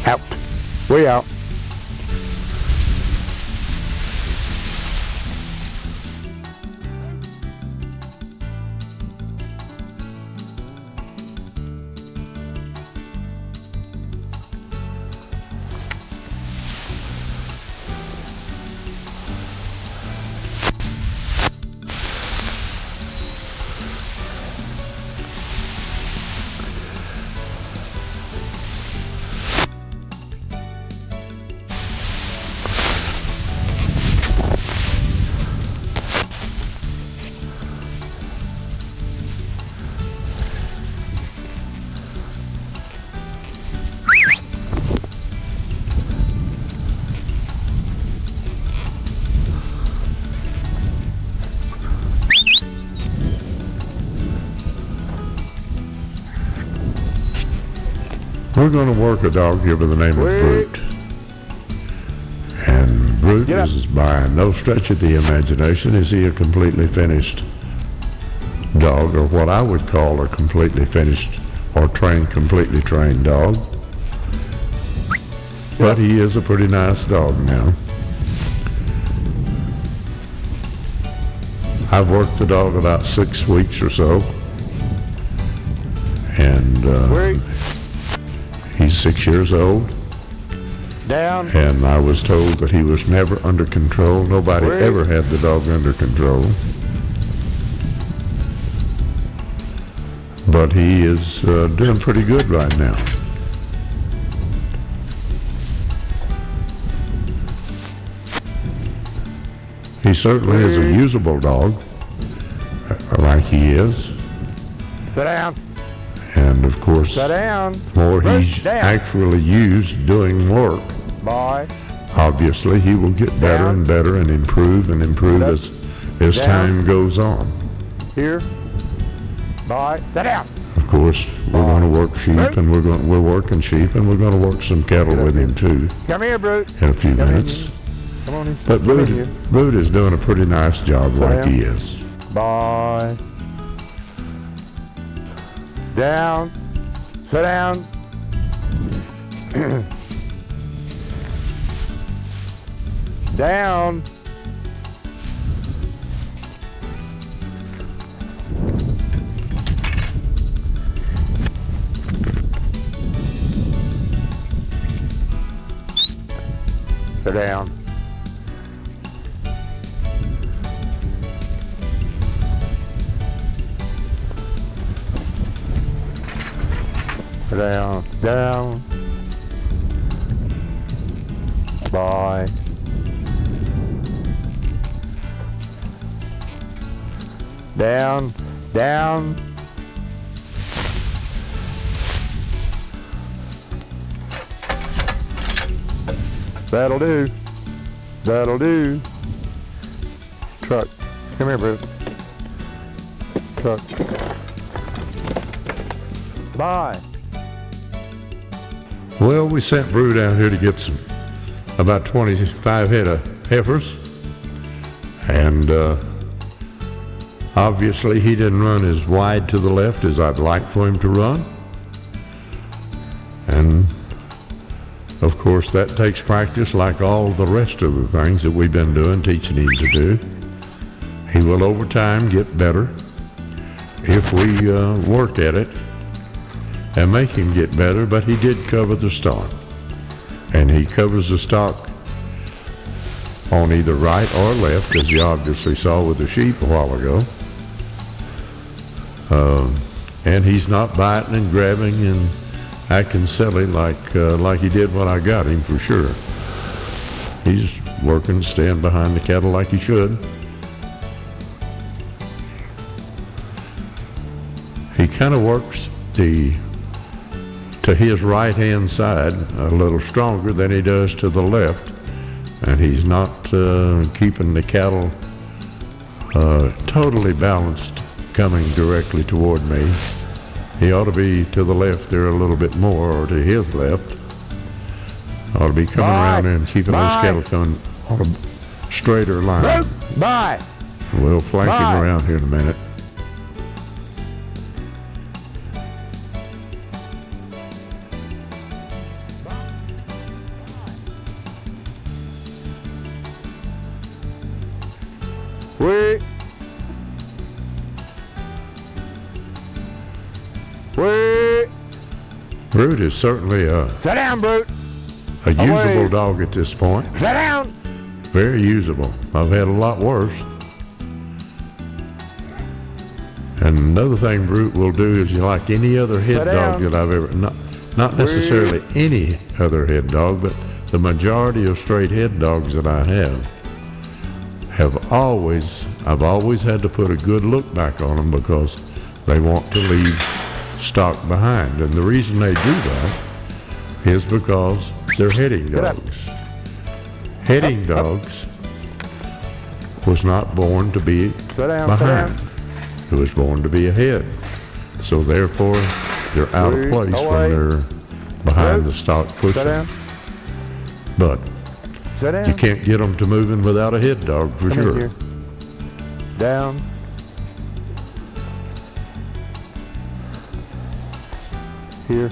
Out. We out. We're going to work a dog here by the name of Brute. And Brute is, by no stretch of the imagination, is he a completely finished dog, or what I would call a completely finished or completely trained dog. But he is a pretty nice dog now. I've worked the dog about 6 weeks or so. And he's 6 years old. Down. And I was told that he was never under control. Nobody ever had the dog under control. But he is doing pretty good right now. He certainly is a usable dog, like he is. Sit down. And of course, Sit down. the more he's actually used doing work, Boy. obviously he will get better and better and improve as time goes on. Here. Boy. Sit down. Of course, we're going to work sheep, and we're working sheep, and we're going to work some cattle with him too. Come here, Brute. In a few minutes. Come on in. But Brute is doing a pretty nice job like he is. Boy. Down. Sit down. Down. Sit down. Down, down. Bye. Down, down. That'll do. That'll do. Truck. Come here, Bruce. Truck. Bye. Well, we sent Brute out here to get about 25 head of heifers, and obviously he didn't run as wide to the left as I'd like for him to run, and of course that takes practice, like all the rest of the things that we've been doing, teaching him to do. He will over time get better if we work at it and make him get better, but he did cover the stock. And he covers the stock on either right or left, as you obviously saw with the sheep a while ago. And he's not biting and grabbing and acting silly like he did when I got him, for sure. He's working, staying behind the cattle like he should. He kind of works to his right-hand side a little stronger than he does to the left, and he's not keeping the cattle totally balanced coming directly toward me. He ought to be to the left there a little bit more, or to his left. Ought to be coming around there and keeping those cattle coming on a straighter line. Bye. We'll flank him around here in a minute. Wait. Wait. Brute is certainly Sit down, Brute. a usable Away. dog at this point. Sit down. Very usable. I've had a lot worse. And another thing Brute will do is like any other head Sit dog down. that I've ever, not necessarily any other head dog, but the majority of straight head dogs that I I've always had to put a good look back on them because they want to leave stock behind. And the reason they do that is because they're heading Get up. dogs. Heading dogs was not born to be Sit down. behind. Sit down. It was born to be ahead. So therefore, they're out of Wait, place away. when they're behind Wait. the stock Sit pushing. down. But Sit down. you can't get them to moving without a head dog for Come in sure. here. Down. Here.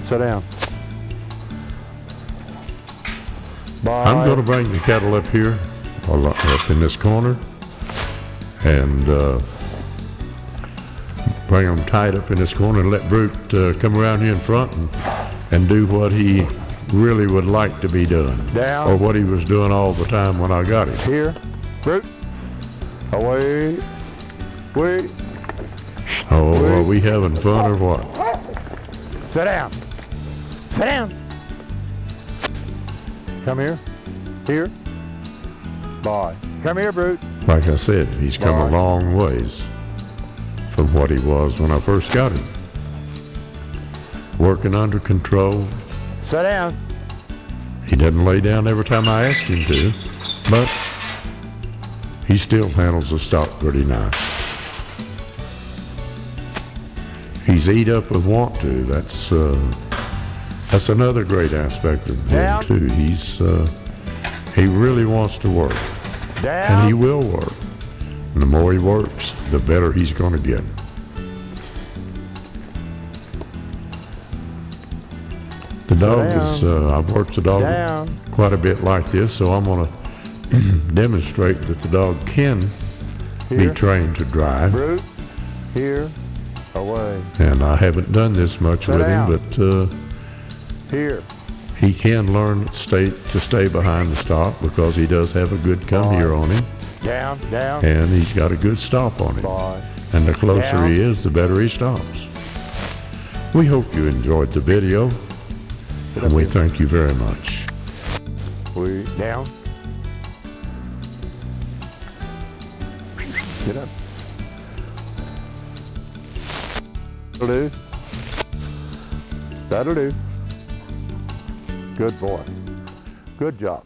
Sit down. Bye. I'm going to bring the cattle up here, up in this corner, and bring them tight up in this corner and let Brute come around here in front and do what he really would like to be doing. Down. Or what he was doing all the time when I got him. Here. Brute. Away. Wait. Oh, are we having fun or what? Sit down. Sit down. Come here. Here. Bye. Come here, Brute. Like I said, he's come a Bye. long ways from what he was when I first got him. Working under control. Sit down. He doesn't lay down every time I ask him to, but he still handles the stock pretty nice. He's eat up with want to. That's another great aspect of him Down. too. He really wants to work, Down. and he will work. And the more he works, the better he's going to get. The dog is, I've worked the dog Down. quite a bit like this, so I'm going to demonstrate that the dog can be Here. trained to drive. Brute. Here. Away. And I haven't done this much Sit with down. him, but Here. he can learn to stay behind the stop because he does have a good come Bye. here on him, Down. Down. and he's got a good stop on him. Bye. And the closer Down. he is, the better he stops. We hope you enjoyed the video, and we thank you very much. We down. Get up. That'll do. That'll do. Good boy. Good job.